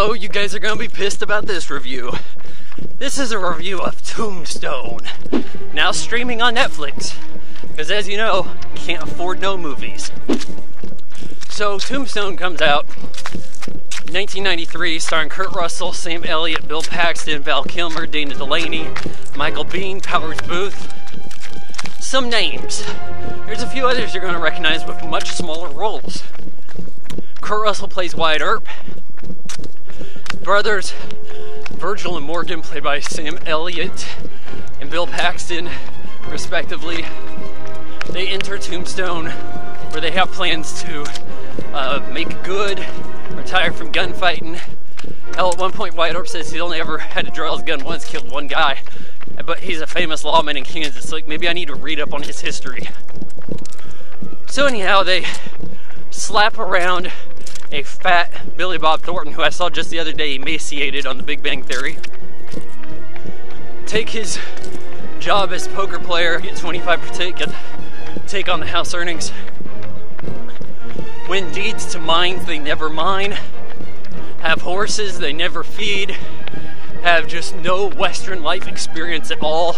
Oh, you guys are gonna be pissed about this review. This is a review of Tombstone, now streaming on Netflix, because as you know, can't afford no movies. So Tombstone comes out 1993, starring Kurt Russell, Sam Elliott, Bill Paxton, Val Kilmer, Dana Delaney, Michael Biehn, Powers Booth. Some names. There's a few others you're going to recognize with much smaller roles. Kurt Russell plays Wyatt Earp. His brothers, Virgil and Morgan, played by Sam Elliott and Bill Paxton, respectively. They enter Tombstone, where they have plans to make good, retire from gunfighting. Hell, at one point Wyatt Earp says he only ever had to draw his gun once, killed one guy, but he's a famous lawman in Kansas. Like, maybe I need to read up on his history. So anyhow, they slap around a fat Billy Bob Thornton, who I saw just the other day emaciated on The Big Bang Theory. Take his job as poker player, get 25%, take on the house earnings. Win deeds to mines they never mine. Have horses they never feed. Have just no Western life experience at all.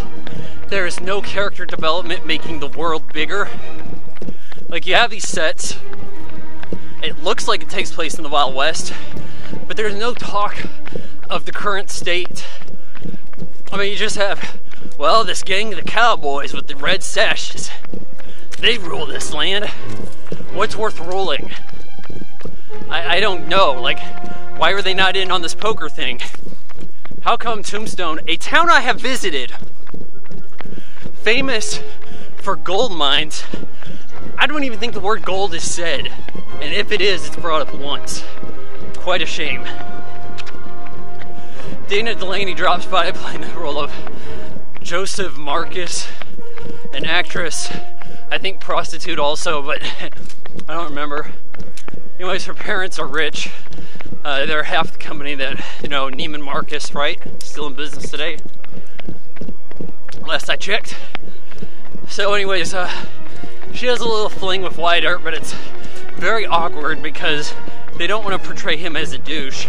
There is no character development making the world bigger. Like, you have these sets. It looks like it takes place in the Wild West, but there's no talk of the current state. I mean, you just have, well, this gang of the cowboys with the red sashes. They rule this land. What's worth ruling? I don't know. Like, why are they not in on this poker thing? How come Tombstone, a town I have visited, famous for gold mines, I don't even think the word gold is said. And if it is, it's brought up once. Quite a shame. Dana Delaney drops by playing the role of Joseph Marcus, an actress, I think prostitute also, but I don't remember. Anyways, her parents are rich. They're half the company that, you know, Neiman Marcus, right? Still in business today. Last I checked. So anyways, she has a little fling with Wyatt Earp, but it's very awkward because they don't want to portray him as a douche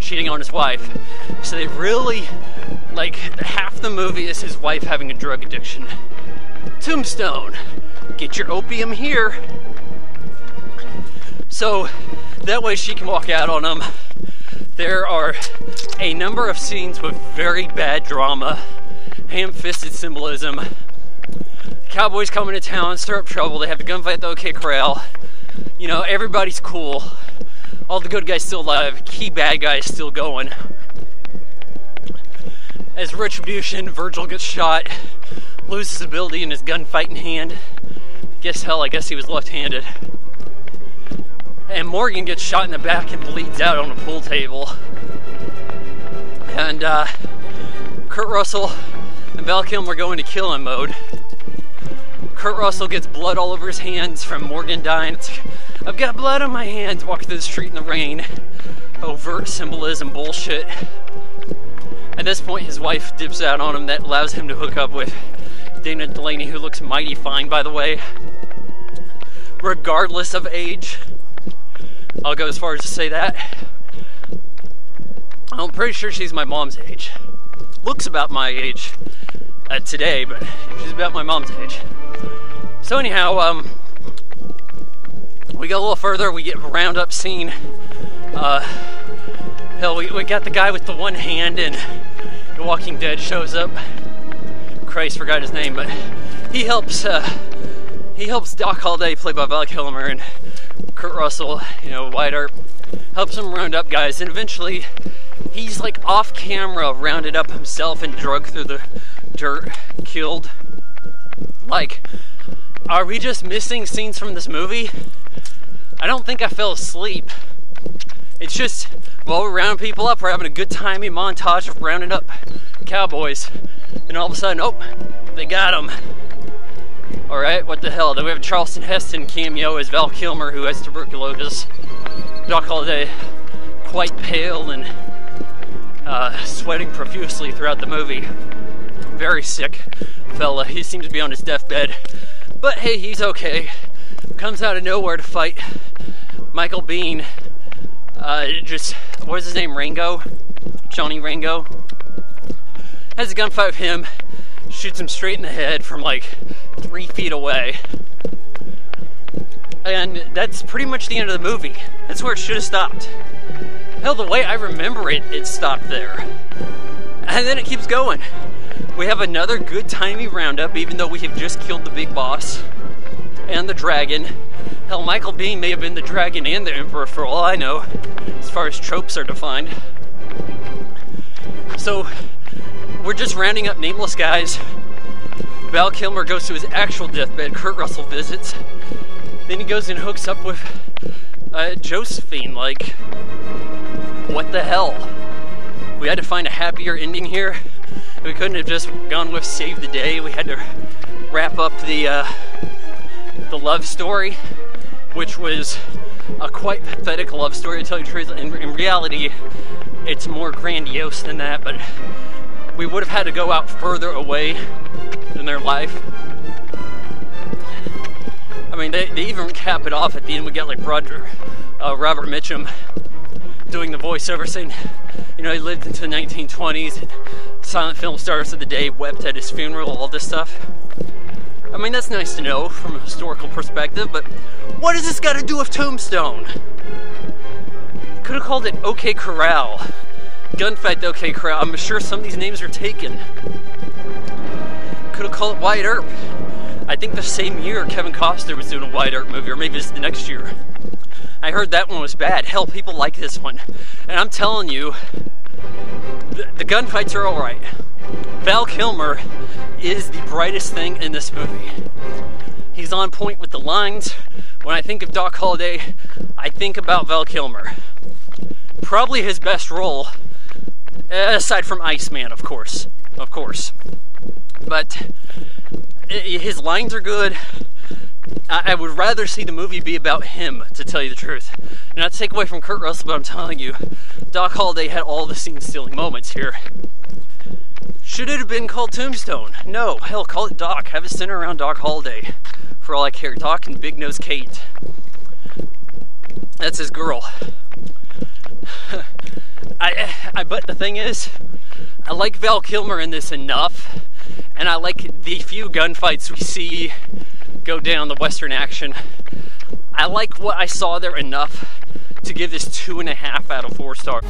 cheating on his wife. So they really, like, half the movie is his wife having a drug addiction. Tombstone, get your opium here. So that way she can walk out on him. There are a number of scenes with very bad drama, ham-fisted symbolism. Cowboys come into town, stir up trouble. They have to gunfight at the OK Corral. You know, everybody's cool. All the good guys still alive. Key bad guys still going. As retribution, Virgil gets shot, loses ability in his gunfighting hand. I guess he was left-handed. And Morgan gets shot in the back and bleeds out on a pool table. And Kurt Russell and Val Kilmer go into kill him mode. Kurt Russell gets blood all over his hands from Morgan dying. It's like, I've got blood on my hands, walking through the street in the rain. Overt symbolism bullshit. At this point, his wife dips out on him. That allows him to hook up with Dana Delaney, who looks mighty fine, by the way. Regardless of age. I'll go as far as to say that. I'm pretty sure she's my mom's age. Looks about my age today, but she's about my mom's age. So anyhow, we go a little further. We get a roundup scene. Hell, we got the guy with the one hand, and The Walking Dead shows up. Christ, forgot his name, but he helps Doc Holliday, played by Val Kilmer, and Kurt Russell, you know, Wyatt Earp, helps him round up guys, and eventually he's like off camera rounded up himself and drugged through the dirt, killed. Like, are we just missing scenes from this movie? I don't think I fell asleep. It's just, well, we're rounding people up, we're having a good timey montage of rounding up cowboys, and all of a sudden, oh, they got him. Alright, what the hell? Then we have a Charleston Heston cameo as Val Kilmer, who has tuberculosis. Doc Holliday, quite pale and sweating profusely throughout the movie. Very sick fella. He seems to be on his deathbed. But hey, he's okay. Comes out of nowhere to fight Michael Biehn, just, what is his name, Rango? Johnny Rango. Has a gunfight with him, shoots him straight in the head from like 3 feet away. And that's pretty much the end of the movie. That's where it should have stopped. Hell, the way I remember it, it stopped there. And then it keeps going. We have another good timey roundup, even though we have just killed the big boss and the dragon. Hell, Michael Biehn may have been the dragon and the emperor for all I know, as far as tropes are defined. So, we're just rounding up nameless guys. Val Kilmer goes to his actual deathbed. Kurt Russell visits. Then he goes and hooks up with Josephine. Like, what the hell? We had to find a happier ending here. We couldn't have just gone with save the day. We had to wrap up the love story, which was a quite pathetic love story, to tell you the truth. In reality, it's more grandiose than that, but we would have had to go out further away in their life. I mean, they even cap it off at the end. We get like Robert Mitchum doing the voiceover saying, you know, he lived into the 1920s, and silent film stars of the day wept at his funeral, all this stuff. I mean, that's nice to know from a historical perspective, but what does this got to do with Tombstone? Could have called it OK Corral. Gunfight OK Corral. I'm sure some of these names are taken. Could have called it Wyatt Earp. I think the same year Kevin Costner was doing a Wyatt Earp movie, or maybe it's the next year. I heard that one was bad. Hell, people like this one. And I'm telling you, the gunfights are alright. Val Kilmer is the brightest thing in this movie. He's on point with the lines. When I think of Doc Holliday, I think about Val Kilmer. Probably his best role, aside from Iceman, of course. But his lines are good. I would rather see the movie be about him, to tell you the truth. Not to take away from Kurt Russell, but I'm telling you, Doc Holliday had all the scene-stealing moments here. Should it have been called Tombstone? No. Hell, call it Doc. Have it center around Doc Holliday. For all I care. Doc and Big Nose Kate. That's his girl. But the thing is, I like Val Kilmer in this enough, and I like the few gunfights we see go down, the Western action. I like what I saw there enough to give this 2.5 out of 4 stars.